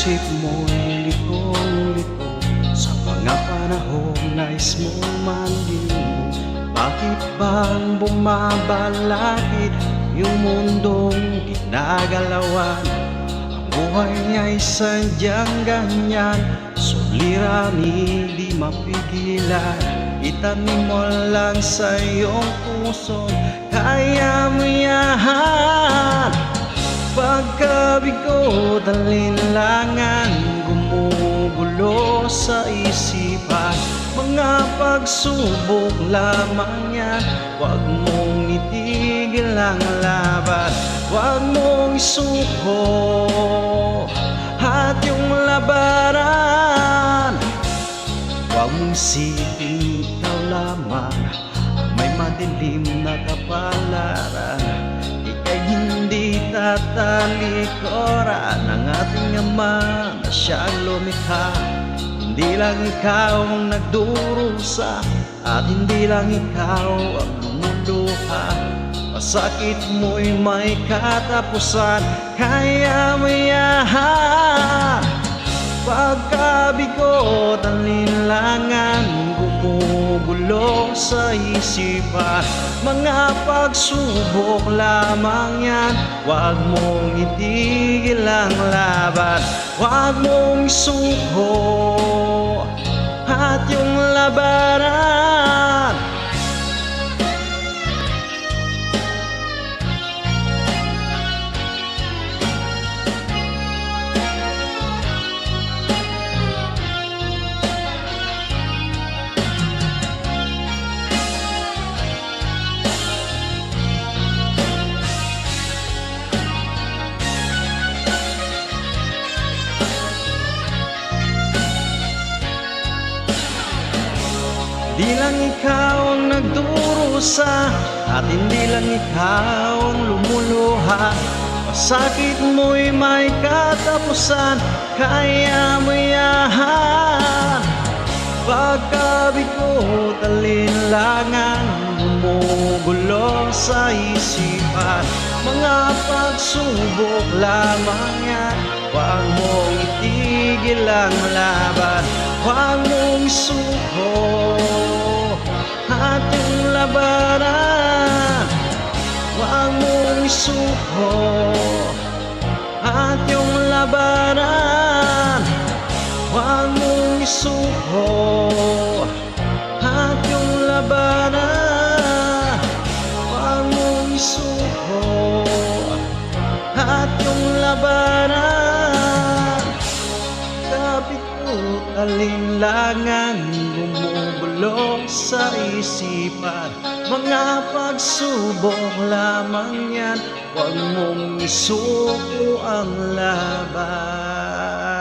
isip mo'y liko-liko sa mga panahong nais mong manliw. Bakit bang bumabalakid yung mundong ginagalawan? Ang buhay nga'y sadyang ganyan, suliranin di mapigilan. Itanim mo lang sa iyong puso, kaya mo yan. Pagkabigo, alinlangan, gumugulo sa isipan. Mga pagsubok lamang yan, huwag mong itigil ang laban. Huwag mong isuko at yung labanan. Huwag mong isipin ikaw lamang ang may madilim na kapalaran. Ika'y hindi tatalikoran ng ating Ama na siyang lumikha. Hindi lang ikaw ang nagdurusa at hindi lang ikaw ang lumuluha. Masakit mo'y may katapusan, kaya mo yan. Pagkabigo, alinlangan, gumugulo sa isipan. Mga pagsubok lamang yan, huwag mong itigil ang laban. Huwag mong isuko at yung labanan. Hindi lang ikaw ang nagdurusa at hindi lang ikaw ang lumuluha. Masakit mo'y may katapusan, kaya mo yan. Pagkabigo, alinlangan, gumugulo sa isipan. Mga pagsubok lamang yan, huwag mong itigil ang laban. Huwag mong isuko at yung labanan. Huwag mong isuko at yung labanan. Huwag mong isuko at yung labanan. Huwag mong isuko at yung labanan. Kapit-ut, alinlangan, gumugulo sa isipan. Mga pagsubok lamang yan, huwag mong isuko ang laban.